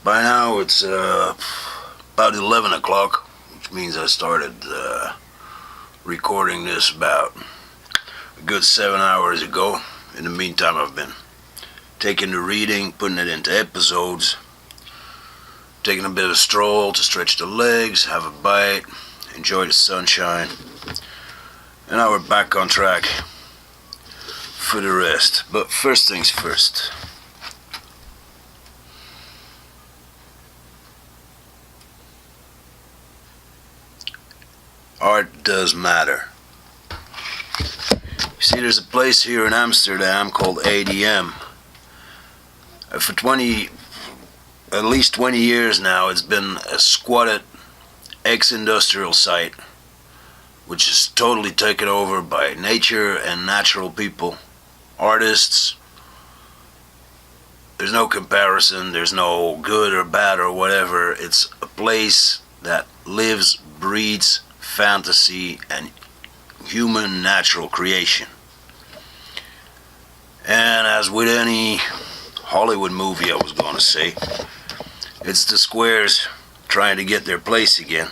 By now it's about 11 o'clock, which means I started recording this about a good 7 hours ago. In the meantime, I've been taking the reading, putting it into episodes, taking a bit of a stroll to stretch the legs, have a bite, enjoy the sunshine, and now we're back on track for the rest. But first things first. Art does matter. You see, there's a place here in Amsterdam called ADM. For at least 20 years now, it's been a squatted ex-industrial site, which is totally taken over by nature and natural people, artists. There's no comparison, there's no good or bad or whatever. It's a place that lives, breeds fantasy and human natural creation. And as with any Hollywood movie, I was going to say, it's the squares trying to get their place again.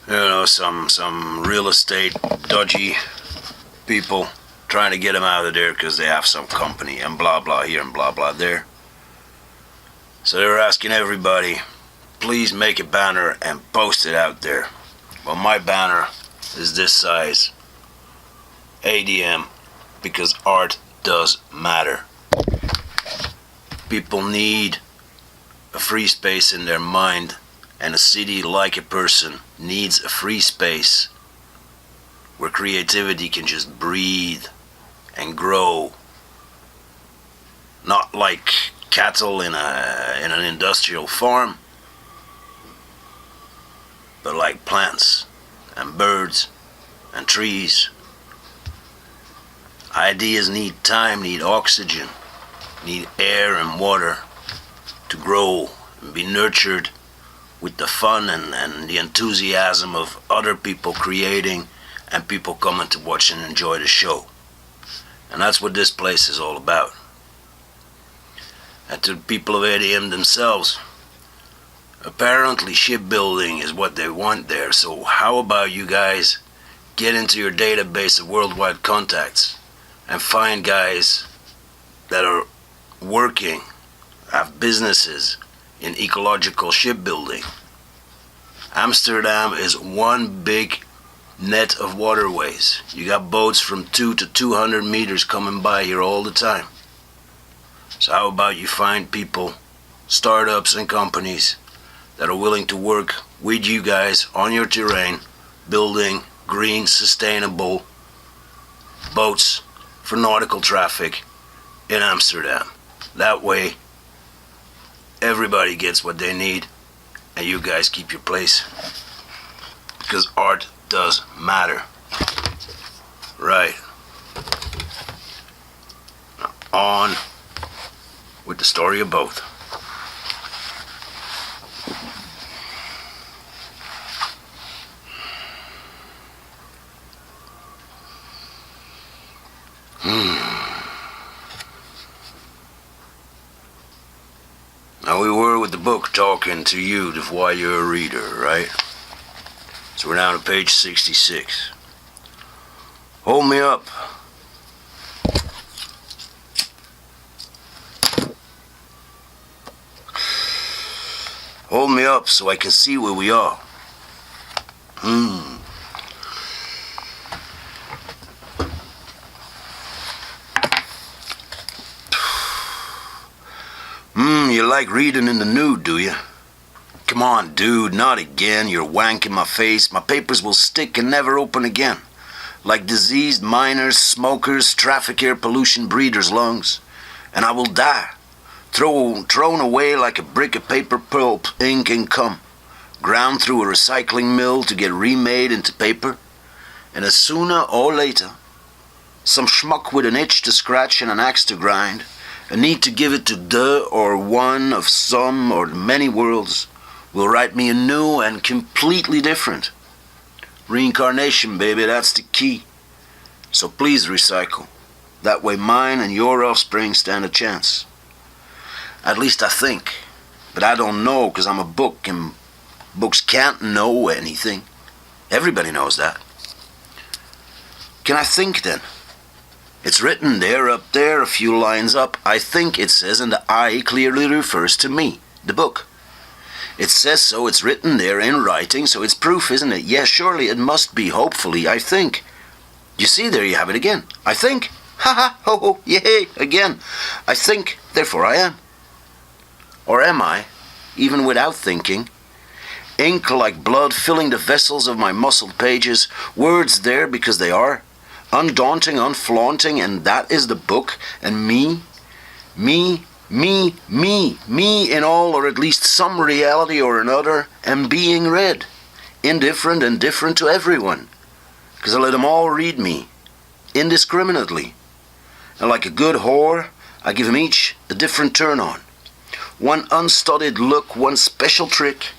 You know, some real estate dodgy people trying to get them out of there because they have some company and blah blah here and blah blah there. So they were asking everybody, please make a banner and post it out there. Well, my banner is this size, ADM, because art does matter. People need a free space in their mind, and a city, like a person, needs a free space where creativity can just breathe and grow. Not like cattle in an industrial farm, but like plants and birds and trees. Ideas need time, need oxygen, need air and water to grow and be nurtured with the fun and the enthusiasm of other people creating and people coming to watch and enjoy the show. And that's what this place is all about. And to the people of ADM themselves, apparently shipbuilding is what they want there, so how about you guys get into your database of worldwide contacts and find guys that are working, have businesses in ecological shipbuilding. Amsterdam is one big net of waterways. You got boats from 2 to 200 meters coming by here all the time. So how about you find people, startups and companies that are willing to work with you guys on your terrain, building green, sustainable boats for nautical traffic in Amsterdam. That way, everybody gets what they need, and you guys keep your place. Because art does matter. Right. Now, on with the story of both. Now we were with the book talking to you, the voyeur reader, right? So we're down to page 66. Hold me up. Hold me up so I can see where we are. You like reading in the nude, do you? Come on, dude, not again. You're wanking my face. My papers will stick and never open again. Like diseased miners, smokers, traffic air pollution breeders' lungs. And I will die. Thrown away like a brick of paper pulp, ink and cum. Ground through a recycling mill to get remade into paper. And as sooner or later, some schmuck with an itch to scratch and an axe to grind, a need to give it to the or one of some or many worlds, will write me a new and completely different. Reincarnation, baby, that's the key. So please recycle. That way mine and your offspring stand a chance. At least I think. But I don't know, 'cause I'm a book, and books can't know anything. Everybody knows that. Can I think then? It's written there, up there, a few lines up. I think it says, and the I clearly refers to me, the book. It says so, it's written there in writing, so it's proof, isn't it? Yes, surely it must be, hopefully, I think. You see, there you have it again. I think. Ha ha, ho ho, yay, again. I think, therefore I am. Or am I, even without thinking? Ink like blood filling the vessels of my muscled pages, words there because they are, undaunting, unflaunting, and that is the book, and me in all, or at least some reality or another, am being read, indifferent and different to everyone, because I let them all read me, indiscriminately, and like a good whore, I give them each a different turn on, one unstudied look, one special trick,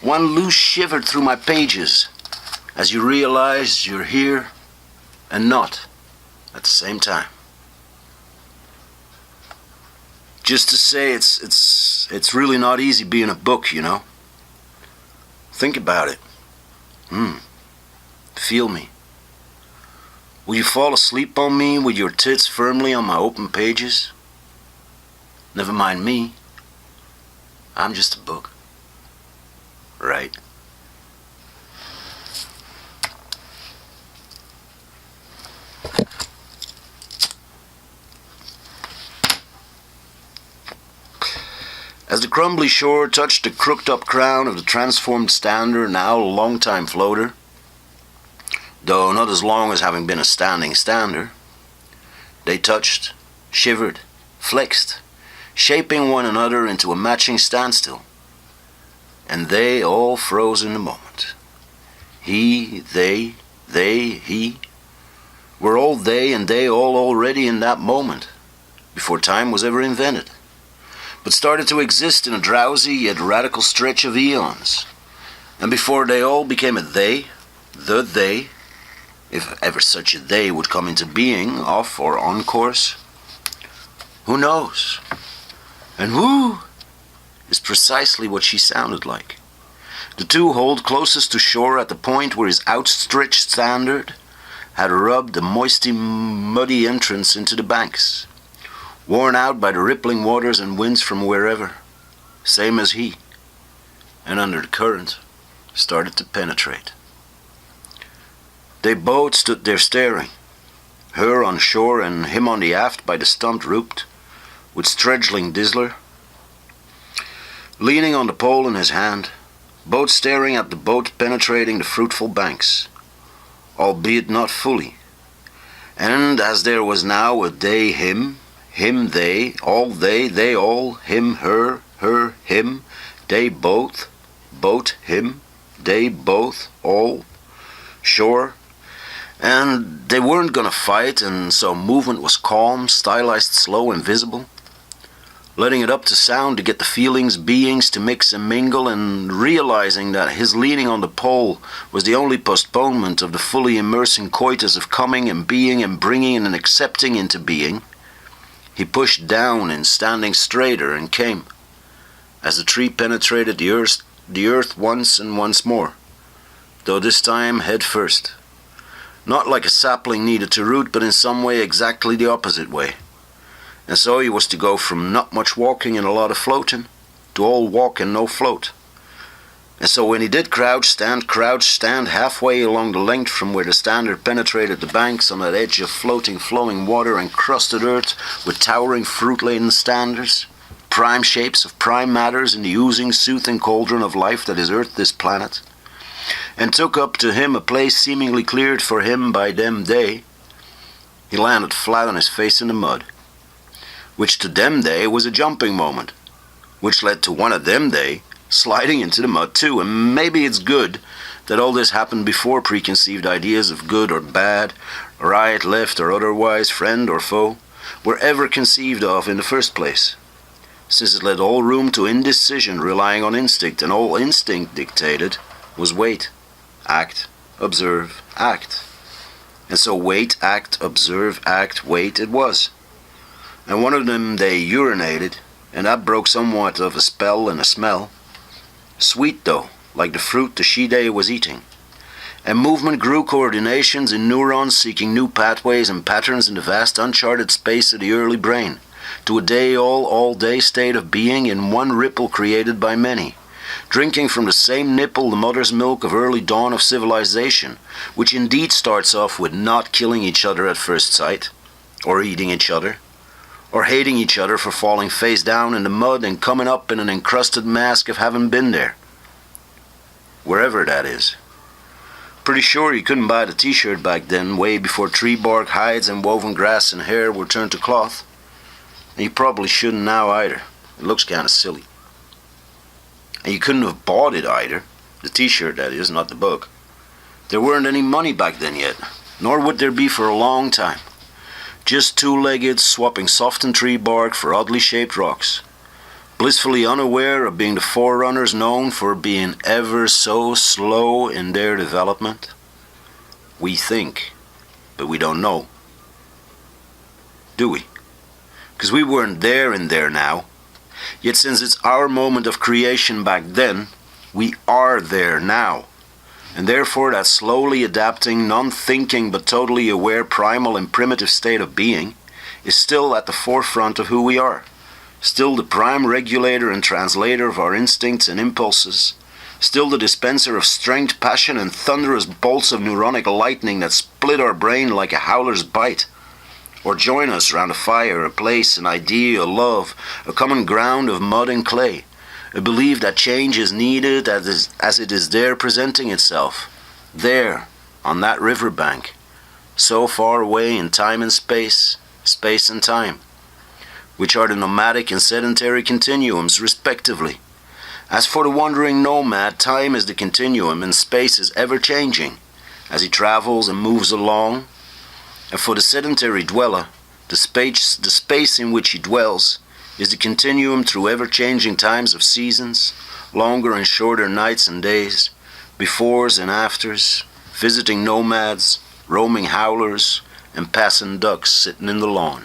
one loose shiver through my pages, as you realize you're here and not at the same time. Just to say, it's really not easy being a book, you know. Think about it. Feel me. Will you fall asleep on me with your tits firmly on my open pages? Never mind me. I'm just a book. Right. As the crumbly shore touched the crooked-up crown of the transformed stander, now a long-time floater, though not as long as having been a standing stander, they touched, shivered, flexed, shaping one another into a matching standstill, and they all froze in the moment. He, they, he, were all they and they all already in that moment, before time was ever invented, but started to exist in a drowsy yet radical stretch of eons, and before they all became a they, the they, if ever such a they would come into being, off or on course, who knows? And who is precisely what she sounded like. The two holed closest to shore at the point where his outstretched standard had rubbed a moisty, muddy entrance into the banks, worn out by the rippling waters and winds from wherever, same as he, and under the current, started to penetrate. They both stood there staring, her on shore and him on the aft by the stumped root, with Stredgling Dizzler, leaning on the pole in his hand, both staring at the boat penetrating the fruitful banks, albeit not fully. And as there was now a they, him, they, all, him, her, him, they both, him, they both, all, sure. And they weren't gonna fight, and so movement was calm, stylized, slow, and visible, letting it up to sound to get the feelings, beings to mix and mingle, and realizing that his leaning on the pole was the only postponement of the fully immersing coitus of coming and being and bringing and accepting into being. He pushed down in standing straighter and came, as the tree penetrated the earth once and once more, though this time head first. Not like a sapling needed to root, but in some way exactly the opposite way. And so he was to go from not much walking and a lot of floating, to all walk and no float. And so when he did crouch stand halfway along the length from where the standard penetrated the banks on that edge of floating, flowing water and crusted earth with towering fruit-laden standards, prime shapes of prime matters in the oozing, soothing cauldron of life that is earth, this planet, and took up to him a place seemingly cleared for him by them they, he landed flat on his face in the mud, which to them they was a jumping moment, which led to one of them they sliding into the mud too. And maybe it's good that all this happened before preconceived ideas of good or bad, right, left, or otherwise, friend or foe, were ever conceived of in the first place, since it led all room to indecision relying on instinct, and all instinct dictated was wait, act, observe, act. And so wait, act, observe, act, wait it was. And one of them they urinated, and that broke somewhat of a spell and a smell. Sweet, though, like the fruit the she-day was eating. And movement grew coordinations in neurons seeking new pathways and patterns in the vast uncharted space of the early brain, to a all-day state of being in one ripple created by many, drinking from the same nipple the mother's milk of early dawn of civilization, which indeed starts off with not killing each other at first sight, or eating each other, or hating each other for falling face down in the mud and coming up in an encrusted mask of having been there. Wherever that is. Pretty sure you couldn't buy the t-shirt back then, way before tree bark, hides, and woven grass and hair were turned to cloth. And you probably shouldn't now either. It looks kind of silly. And you couldn't have bought it either. The t-shirt, that is, not the book. There weren't any money back then yet, nor would there be for a long time. Just two-legged swapping softened tree bark for oddly shaped rocks. Blissfully unaware of being the forerunners known for being ever so slow in their development. We think, but we don't know. Do we? Because we weren't there in there now. Yet since it's our moment of creation back then, we are there now. And therefore that slowly adapting, non-thinking but totally aware primal and primitive state of being is still at the forefront of who we are. Still the prime regulator and translator of our instincts and impulses. Still the dispenser of strength, passion, and thunderous bolts of neuronic lightning that split our brain like a howler's bite. Or join us round a fire, a place, an idea, a love, a common ground of mud and clay. A belief that change is needed as it is there presenting itself. There, on that riverbank. So far away in time and space, space and time. Which are the nomadic and sedentary continuums, respectively. As for the wandering nomad, time is the continuum and space is ever-changing, as he travels and moves along. And for the sedentary dweller, the space in which he dwells is the continuum through ever-changing times of seasons, longer and shorter nights and days, befores and afters, visiting nomads, roaming howlers, and passing ducks sitting in the lawn.